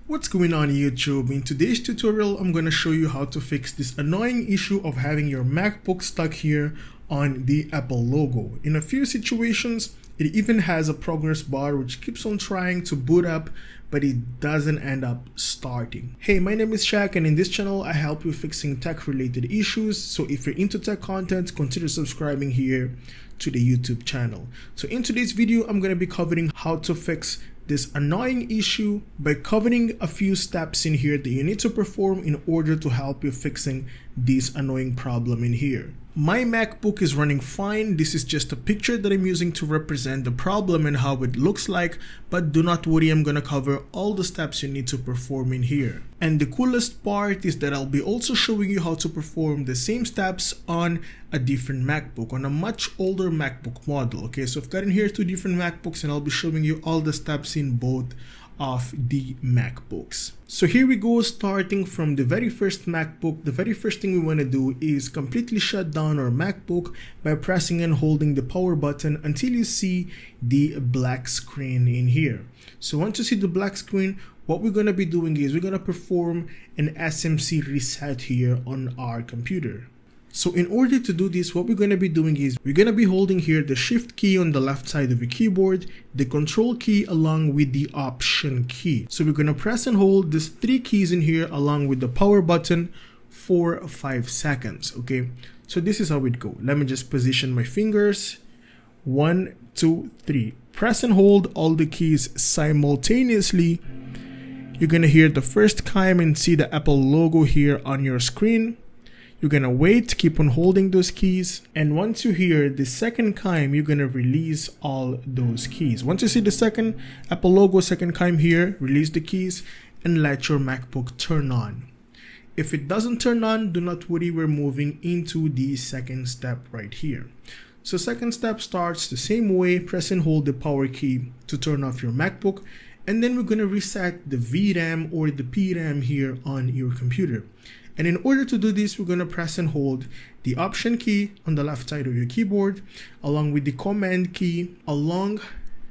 What's going on YouTube? In today's tutorial, I'm going to show you how to fix this annoying issue of having your MacBook stuck here on the Apple logo. In a few situations, it even has a progress bar which keeps on trying to boot up, but it doesn't end up starting. Hey, my name is Shaq, and in this channel, I help you fixing tech related issues. So if you're into tech content, consider subscribing here to the YouTube channel. So in today's video, I'm going to be covering how to fix this annoying issue by covering a few steps in here that you need to perform in order to help you fixing this annoying problem in here. My MacBook is running fine. This is just a picture that I'm using to represent the problem and how it looks like, but do not worry, I'm gonna cover all the steps you need to perform in here. And the coolest part is that I'll be also showing you how to perform the same steps on a different MacBook, on a much older MacBook model. Okay, so I've got in here two different MacBooks and I'll be showing you all the steps in both of the MacBooks. So here we go, starting from the very first MacBook. The very first thing we want to do is completely shut down our MacBook by pressing and holding the power button until you see the black screen in here. So once you see the black screen, what we're going to be doing is we're going to perform an SMC reset here on our computer. So in order to do this, what we're going to be doing is we're going to be holding here the shift key on the left side of the keyboard, the control key along with the option key. So we're going to press and hold these three keys in here along with the power button for 5 seconds. Okay, so this is how it goes. Let me just position my fingers. 1, 2, 3. Press and hold all the keys simultaneously. You're going to hear the first chime and see the Apple logo here on your screen. You're going to wait, keep on holding those keys, and once you hear the second chime, you're going to release all those keys. Once you see the second Apple logo, second chime here, release the keys and let your MacBook turn on. If it doesn't turn on, do not worry, we're moving into the second step right here. So second step starts the same way. Press and hold the power key to turn off your MacBook, and then we're going to reset the VRAM or the PRAM here on your computer. And in order to do this, we're going to press and hold the option key on the left side of your keyboard, along with the command key, along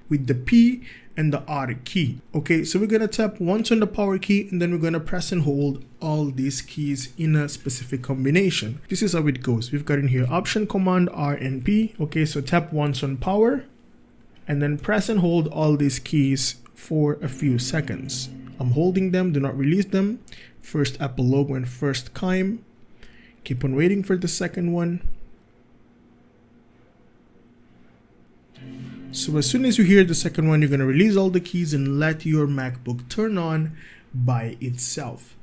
with the P and the R key. Okay, so we're going to tap once on the power key, and then we're going to press and hold all these keys in a specific combination. This is how it goes. We've got in here option, command, R, and P. Okay, so tap once on power, and then press and hold all these keys for a few seconds. I'm holding them, do not release them. First Apple logo and first chime. Keep on waiting for the second one. So as soon as you hear the second one, you're going to release all the keys and let your MacBook turn on by itself.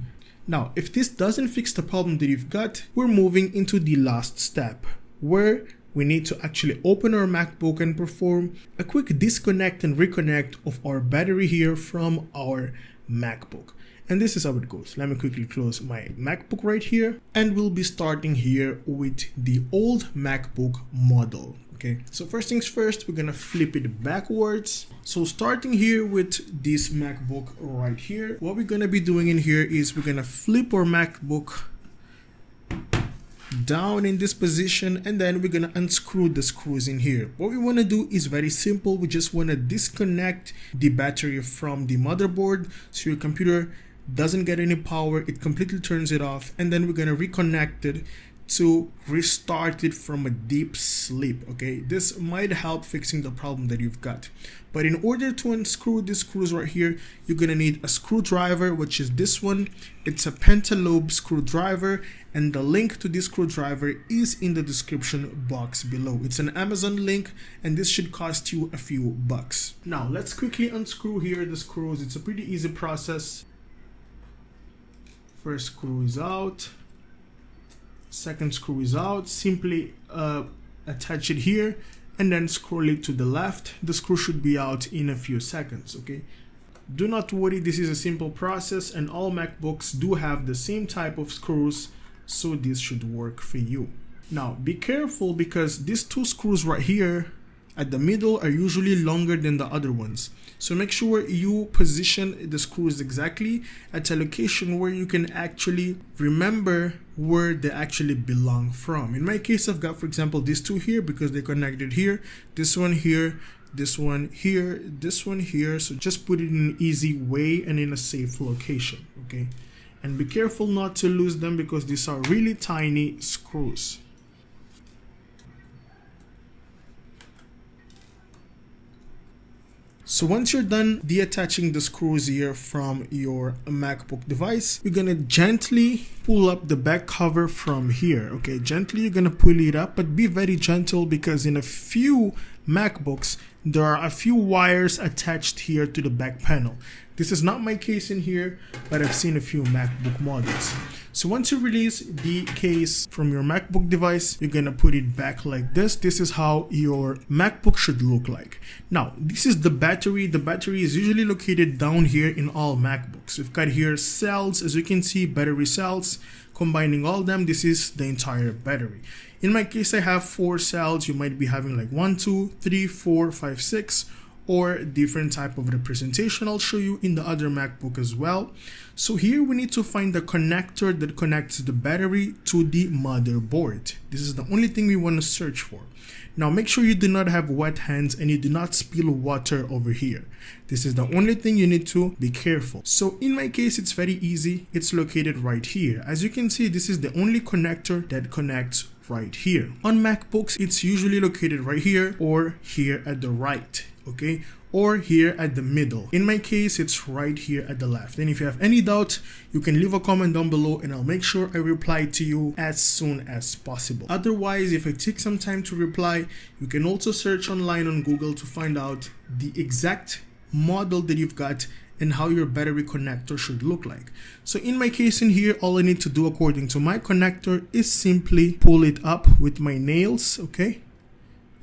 Now, if this doesn't fix the problem that you've got, we're moving into the last step, where we need to actually open our MacBook and perform a quick disconnect and reconnect of our battery here from our MacBook. And this is how it goes. Let me quickly close my MacBook right here, and we'll be starting here with the old MacBook model. Okay, so first things first, we're gonna flip it backwards. So starting here with this MacBook right here, what we're gonna be doing in here is we're gonna flip our MacBook down in this position, and then we're gonna unscrew the screws in here. What we want to do is very simple. We just want to disconnect the battery from the motherboard so your computer doesn't get any power, it completely turns it off, and then we're gonna reconnect it to restart it from a deep sleep. Okay, this might help fixing the problem that you've got. But in order to unscrew these screws right here, you're gonna need a screwdriver, which is this one. It's a pentalobe screwdriver, and the link to this screwdriver is in the description box below. It's an Amazon link, and this should cost you a few bucks. Now let's quickly unscrew here the screws. It's a pretty easy process. First screw is out, second screw is out. Simply attach it here and then scroll it to the left. The screw should be out in a few seconds. Okay, do not worry, this is a simple process and all MacBooks do have the same type of screws, so this should work for you. Now be careful, because these two screws right here at the middle are usually longer than the other ones. So make sure you position the screws exactly at a location where you can actually remember where they actually belong from. In my case, I've got, for example, these two here because they connected here, this one here this one here, this one here. So just put it in an easy way and in a safe location, okay? And be careful not to lose them because these are really tiny screws. So once you're done deattaching the screws here from your MacBook device, you're gonna gently pull up the back cover from here, okay? Gently, you're gonna pull it up, but be very gentle because in a few MacBooks, there are a few wires attached here to the back panel. This is not my case in here, but I've seen a few MacBook models. So once you release the case from your MacBook device, you're gonna put it back like this. This is how your MacBook should look like. Now, this is the battery. The battery is usually located down here in all MacBooks. We've got here cells, as you can see, battery cells. Combining all of them, this is the entire battery. In my case, I have 4 cells. You might be having like 1, 2, 3, 4, 5, 6, or different type of representation. I'll show you in the other MacBook as well. So here we need to find the connector that connects the battery to the motherboard. This is the only thing we want to search for. Now make sure you do not have wet hands and you do not spill water over here. This is the only thing you need to be careful. So in my case, it's very easy. It's located right here. As you can see, this is the only connector that connects right here. On MacBooks, it's usually located right here or here at the right, okay? Or here at the middle. In my case, it's right here at the left. And if you have any doubt, you can leave a comment down below and I'll make sure I reply to you as soon as possible. Otherwise, if it takes some time to reply, you can also search online on Google to find out the exact model that you've got and how your battery connector should look like. So in my case in here, all I need to do according to my connector is simply pull it up with my nails, okay?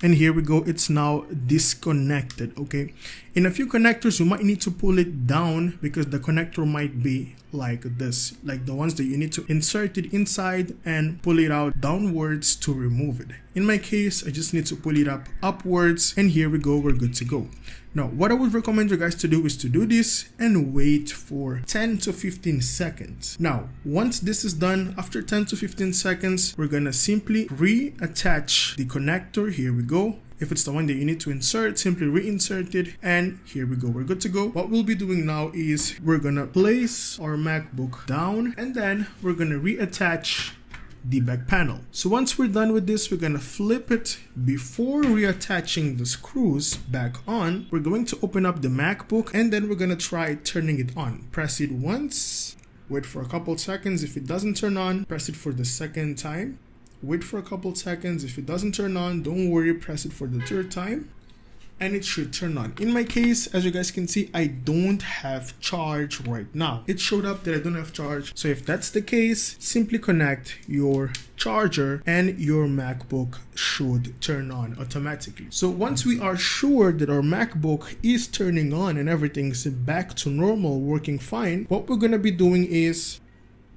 And here we go, it's now disconnected, okay? In a few connectors, you might need to pull it down because the connector might be like this, like the ones that you need to insert it inside and pull it out downwards to remove it. In my case, I just need to pull it up upwards and here we go, we're good to go. Now, what I would recommend you guys to do is to do this and wait for 10 to 15 seconds. Now, once this is done, after 10 to 15 seconds, we're gonna simply reattach the connector. Here we go. If it's the one that you need to insert, simply reinsert it and here we go, we're good to go. What we'll be doing now is we're gonna place our MacBook down and then we're gonna reattach the back panel. So once we're done with this, we're gonna flip it. Before reattaching the screws back on, we're going to open up the MacBook and then we're gonna try turning it on. Press it once, wait for a couple seconds. If it doesn't turn on, press it for the second time. Wait for a couple seconds. If it doesn't turn on, don't worry, press it for the third time and it should turn on. In my case, as you guys can see, I don't have charge right now. It showed up that I don't have charge. So if that's the case, simply connect your charger and your MacBook should turn on automatically. So once we are sure that our MacBook is turning on and everything's back to normal, working fine, what we're gonna be doing is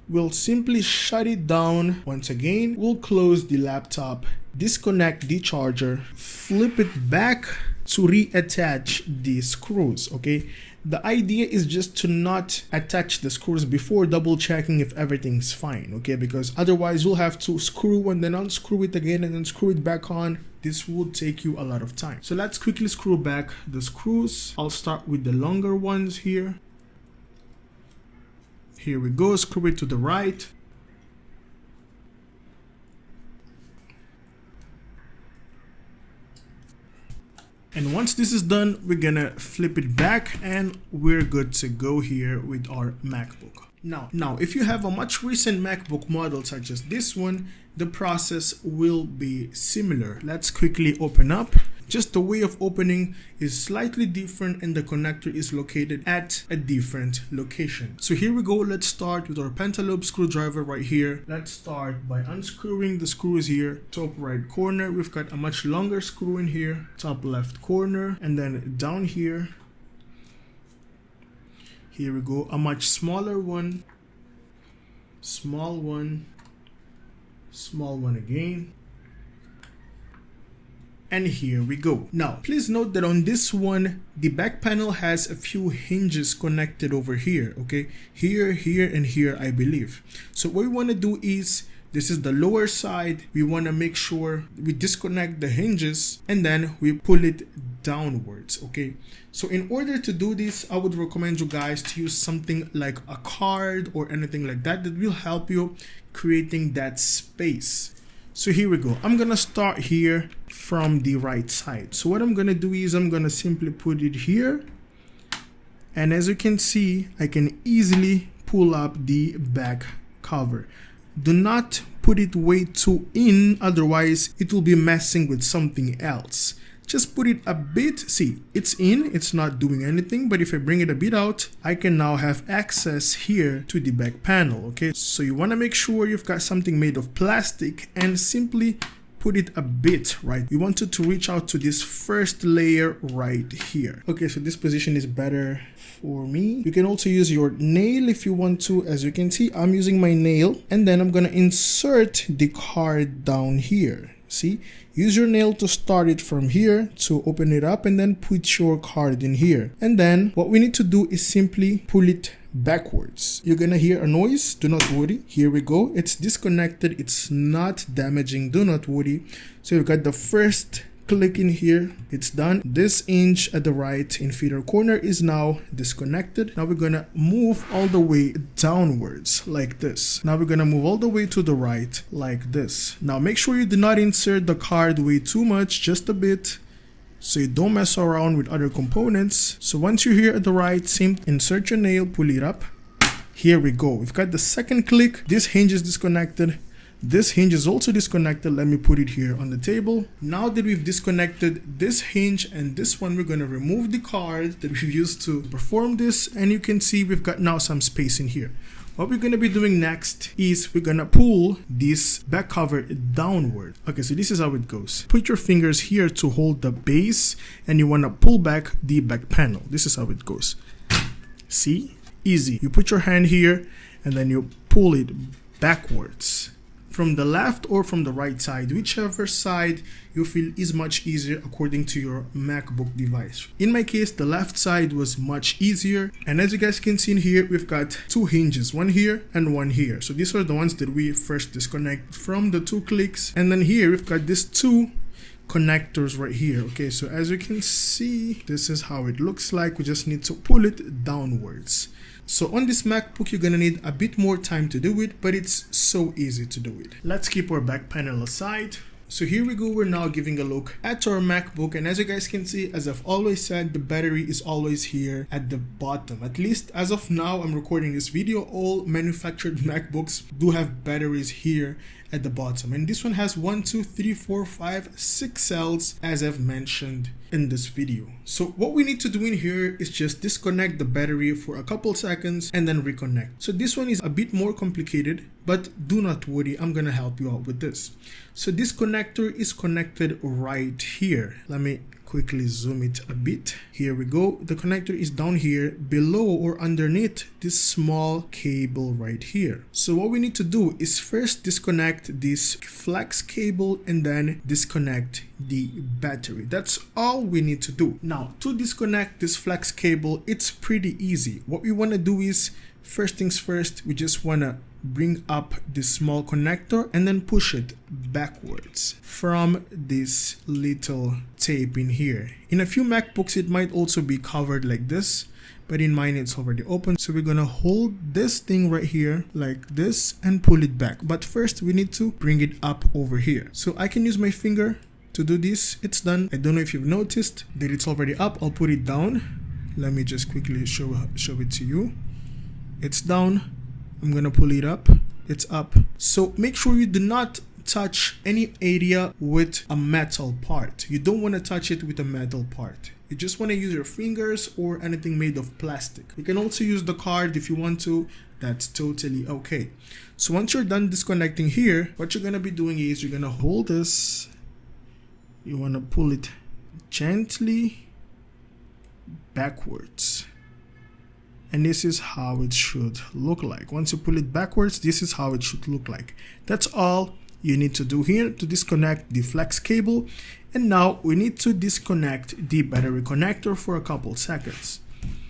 we'll simply shut it down. Once again, we'll close the laptop, disconnect the charger, flip it back to reattach the screws, okay? The idea is just to not attach the screws before double checking if everything's fine, okay? Because otherwise you'll have to screw and then unscrew it again and then screw it back on. This would take you a lot of time. So let's quickly screw back the screws. I'll start with the longer ones here. Here we go, screw it to the right. And once this is done, we're gonna flip it back and we're good to go here with our MacBook. Now, if you have a much recent MacBook model such as this one, the process will be similar. Let's quickly open up. Just the way of opening is slightly different and the connector is located at a different location. So here we go, let's start with our pentalobe screwdriver right here. Let's start by unscrewing the screws here. Top right corner, we've got a much longer screw in here. Top left corner, and then down here. Here we go, a much smaller one. Small one. Small one again. And here we go. Now, please note that on this one, the back panel has a few hinges connected over here, okay? Here, here, and here, I believe. So what we want to do is This is the lower side. We want to make sure we disconnect the hinges and then we pull it downwards. Okay, so in order to do this, I would recommend you guys to use something like a card or anything like that that will help you creating that space. So here we go. I'm gonna start here from the right side. So what I'm gonna do is I'm gonna simply put it here, and as you can see, I can easily pull up the back cover. Do not put it way too in, otherwise it will be messing with something else. Just put it a bit. See, it's in, it's not doing anything, but if I bring it a bit out, I can now have access here to the back panel. Okay, so you want to make sure you've got something made of plastic and simply put it a bit, right? We want it to reach out to this first layer right here. Okay, so this position is better for me. You can also use your nail if you want to. As you can see, I'm using my nail, and then I'm gonna insert the card down here. See, use your nail to start it from here to open it up, and then put your card in here. And then what we need to do is simply pull it backwards. You're gonna hear a noise. Do not worry. Here we go. It's disconnected. It's not damaging. Do not worry. So you've got the first click in here. It's done. This hinge at the right in feeder corner is now disconnected. Now we're gonna move all the way downwards like this. Now we're gonna move all the way to the right like this. Now make sure you do not insert the card way too much, just a bit, so you don't mess around with other components. So once you're here at the right, insert your nail, pull it up. Here we go. We've got the second click. This hinge is disconnected. This hinge is also disconnected. Let me put it here on the table. Now that we've disconnected this hinge and this one, we're going to remove the card that we've used to perform this. And you can see we've got now some space in here. What we're going to be doing next is we're going to pull this back cover downward. Okay, so this is how it goes. Put your fingers here to hold the base, and you want to pull back the back panel. This is how it goes. See? Easy. You put your hand here and then you pull it backwards. From the left or from the right side, whichever side you feel is much easier according to your MacBook device. In my case, the left side was much easier, and as you guys can see in here, we've got two hinges, one here and one here. So these are the ones that we first disconnect from the two clicks, and then here we've got these two connectors right here. Okay, so as you can see, this is how it looks like. We just need to pull it downwards. So on this MacBook, you're gonna need a bit more time to do it, but it's so easy to do it. Let's keep our back panel aside. So here we go, we're now giving a look at our MacBook, and as you guys can see, as I've always said, the battery is always here at the bottom. At least as of now, I'm recording this video, all manufactured MacBooks do have batteries here at the bottom, and this one has 1, 2, 3, 4, 5, 6 cells, as I've mentioned in this video. So what we need to do in here is just disconnect the battery for a couple seconds and then reconnect. So this one is a bit more complicated, but do not worry, I'm gonna help you out with this. So this connector is connected right here. Let me quickly zoom it a bit. Here we go. The connector is down here below or underneath this small cable right here. So what we need to do is first disconnect this flex cable and then disconnect the battery. That's all we need to do. Now, to disconnect this flex cable, it's pretty easy. What we want to do is, first things first, we just want to bring up this small connector and then push it backwards from this little tape in here. In a few MacBooks, it might also be covered like this, but in mine it's already open. So we're gonna hold this thing right here like this and pull it back. But first we need to bring it up over here. So I can use my finger to do this. It's done. I don't know if you've noticed that it's already up. I'll put it down. Let me just quickly show it to you. It's down. I'm gonna pull it up. It's up. So make sure you do not touch any area with a metal part. You don't want to touch it with a metal part. You just want to use your fingers or anything made of plastic. You can also use the card if you want to. That's totally okay. So once you're done disconnecting here, what you're gonna be doing is you're gonna hold this. You want to pull it gently backwards. And this is how it should look like. Once you pull it backwards, this is how it should look like. That's all you need to do here to disconnect the flex cable. And now we need to disconnect the battery connector for a couple seconds.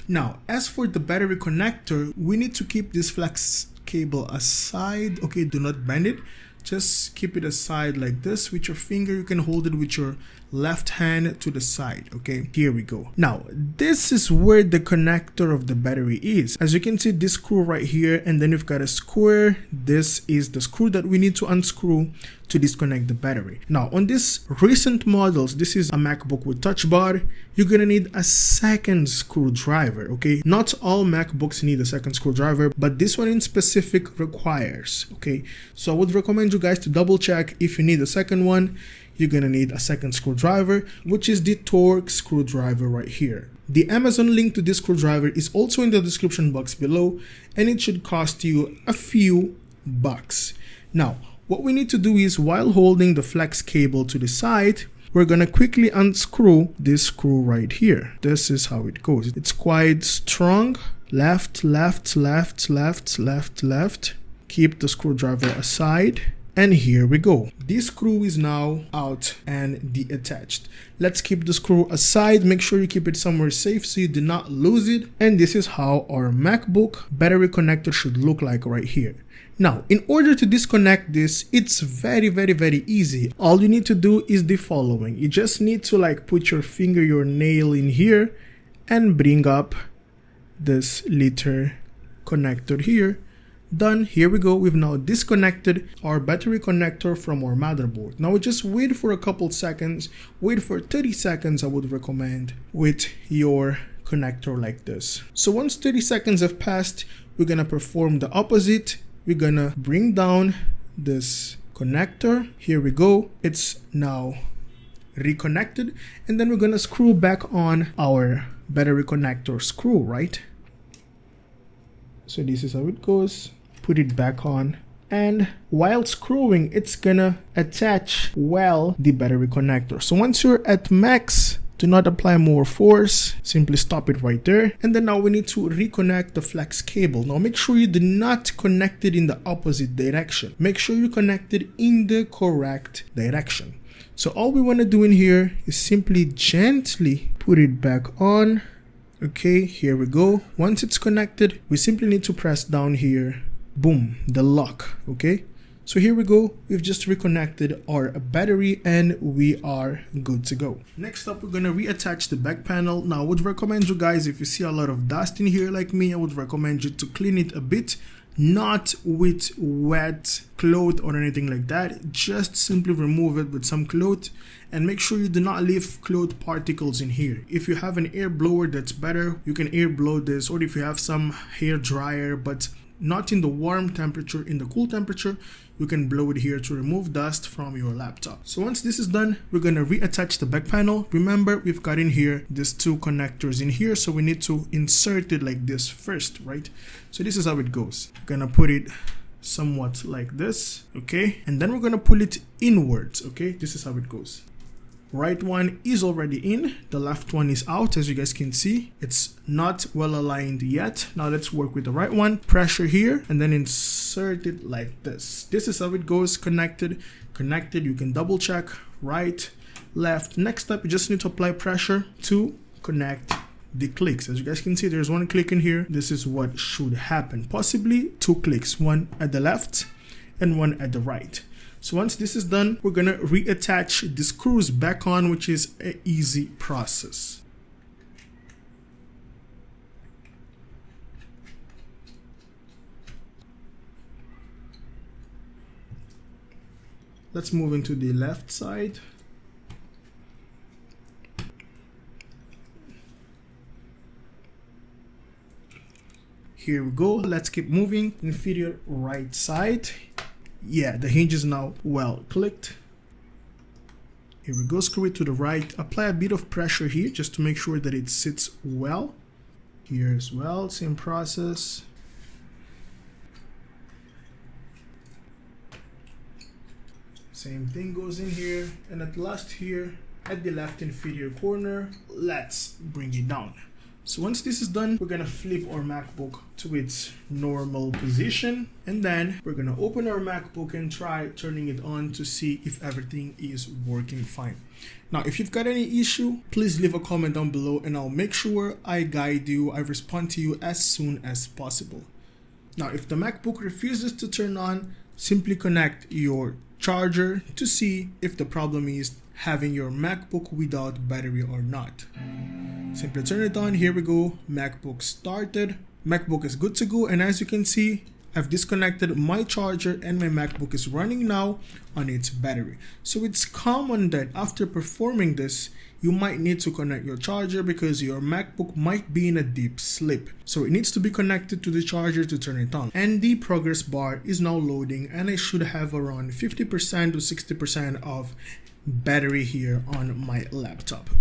Now, as for the battery connector, we need to keep this flex cable aside. Okay, do not bend it. just keep it aside like this with your finger. You can hold it with your left hand to the side. Okay, here we go. Now this is where the connector of the battery is. As you can see, this screw right here, and then you've got a square. This is the screw that we need to unscrew to disconnect the battery. Now on these recent models, this is a MacBook with touch bar, you're gonna need a second screwdriver. Okay, not all MacBooks need a second screwdriver, but this one in specific requires. Okay, so I would recommend you guys to double check. If you need a second one, you're gonna need a second screwdriver, which is the Torque screwdriver right here. The Amazon link to this screwdriver is also in the description box below, and it should cost you a few bucks. Now what we need to do is, while holding the flex cable to the side, we're gonna quickly unscrew this screw right here. This is how it goes. It's quite strong. Left, left, left, left, left, left. Keep the screwdriver aside. And here we go. This screw is now out and detached. Let's keep the screw aside. Make sure you keep it somewhere safe so you do not lose it. And this is how our MacBook battery connector should look like right here. Now, in order to disconnect this, it's very easy. All you need to do is the following. You just need to put your finger, your nail in here and bring up this little connector here. Done. Here we go. We've now disconnected our battery connector from our motherboard. Now we just wait for a couple seconds. Wait for 30 seconds, I would recommend, with your connector like this. So once 30 seconds have passed, we're gonna perform the opposite. We're gonna bring down this connector. Here we go. It's now reconnected, and then we're gonna screw back on our battery connector screw, right? So this is how it goes. Put it back on, and while screwing, it's gonna attach well the battery connector. So once you're at max, do not apply more force, simply stop it right there. And then now we need to reconnect the flex cable. Now make sure you do not connect it in the opposite direction. Make sure you connect it in the correct direction. So all we want to do in here is simply gently put it back on. Okay, here we go. Once it's connected, we simply need to press down here. Boom, the lock. Okay, so here we go. We've just reconnected our battery and we are good to go. Next up, we're gonna reattach the back panel. Now I would recommend you guys, if you see a lot of dust in here like me, I would recommend you to clean it a bit, not with wet cloth or anything like that. Just simply remove it with some cloth, and make sure you do not leave cloth particles in here. If you have an air blower, that's better. You can air blow this, or if you have some hair dryer, but not in the warm temperature, in the cool temperature, you can blow it here to remove dust from your laptop. So once this is done, we're gonna reattach the back panel. Remember, we've got in here these two connectors in here, so we need to insert it like this first, right? So this is how it goes. We're gonna put it somewhat like this, okay? And then we're gonna pull it inwards, okay? This is how it goes. Right one is already in, the left one is out. As you guys can see, it's not well aligned yet. Now let's work with the right one. Pressure here and then insert it like this. This is how it goes. Connected. You can double check right, left. Next up, you just need to apply pressure to connect the clicks. As you guys can see, there's one click in here. This is what should happen. Possibly two clicks, one at the left and one at the right. So once this is done, we're gonna reattach the screws back on, which is an easy process. Let's move into the left side. Here we go. Let's keep moving. Inferior right side. Yeah, the hinge is now well clicked. Here we go, screw it to the right. Apply a bit of pressure here just to make sure that it sits well. Here as well, same process. Same thing goes in here. And at last here, at the left inferior corner, let's bring it down. So once this is done, we're gonna flip our MacBook to its normal position, and then we're gonna open our MacBook and try turning it on to see if everything is working fine. Now, if you've got any issue, please leave a comment down below and I'll make sure I guide you, I respond to you as soon as possible. Now, if the MacBook refuses to turn on, simply connect your charger to see if the problem is having your MacBook without battery or not. Simply turn it on. Here we go. MacBook started. MacBook is good to go, and as you can see, I've disconnected my charger and my MacBook is running now on its battery. So it's common that after performing this, you might need to connect your charger because your MacBook might be in a deep sleep. So it needs to be connected to the charger to turn it on. And the progress bar is now loading, and I should have around 50% to 60% of battery here on my laptop.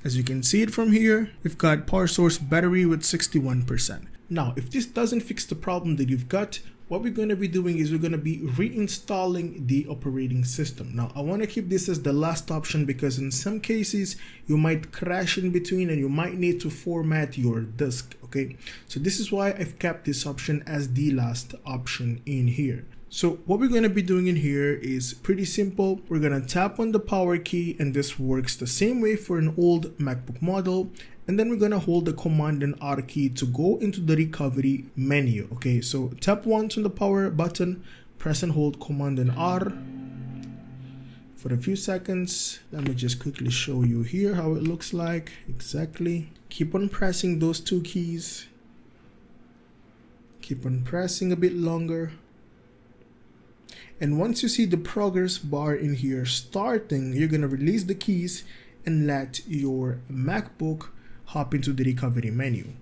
As you can see it from here, we've got power source battery with 61%. Now, if this doesn't fix the problem that you've got, what we're going to be doing is we're going to be reinstalling the operating system. Now, I want to keep this as the last option because in some cases, you might crash in between and you might need to format your disk, okay? So this is why I've kept this option as the last option in here. So what we're going to be doing in here is pretty simple. We're going to tap on the power key, and this works the same way for an old MacBook model. And then we're going to hold the Command and R key to go into the recovery menu. Okay, so tap once on the power button, press and hold Command and R for a few seconds. Let me just quickly show you here how it looks like exactly. Keep on pressing those two keys. Keep on pressing a bit longer. And once you see the progress bar in here starting, you're going to release the keys and let your MacBook hop into the recovery menu.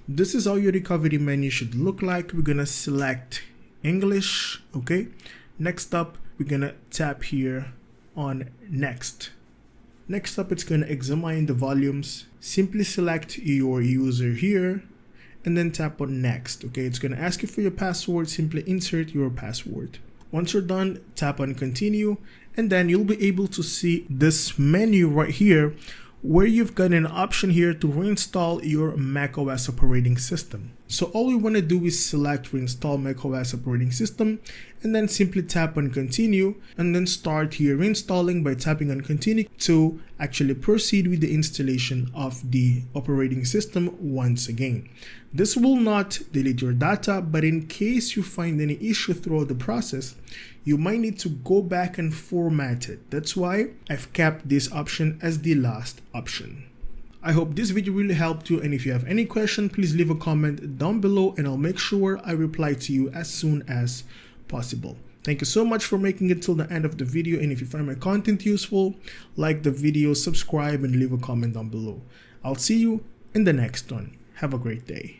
This is how your recovery menu should look like. We're going to select English. Okay. Next up, we're going to tap here on Next. Next up, it's going to examine the volumes. Simply select your user here and then tap on Next. Okay. It's going to ask you for your password. Simply insert your password. Once you're done, tap on Continue, and then you'll be able to see this menu right here where you've got an option here to reinstall your macOS operating system. So all we want to do is select Reinstall macOS operating system and then simply tap on Continue and then start here reinstalling by tapping on Continue to actually proceed with the installation of the operating system once again. This will not delete your data, but in case you find any issue throughout the process, you might need to go back and format it. That's why I've kept this option as the last option. I hope this video really helped you, and if you have any question, please leave a comment down below and I'll make sure I reply to you as soon as possible. Thank you so much for making it till the end of the video, and if you find my content useful, like the video, subscribe, and leave a comment down below. I'll see you in the next one. Have a great day.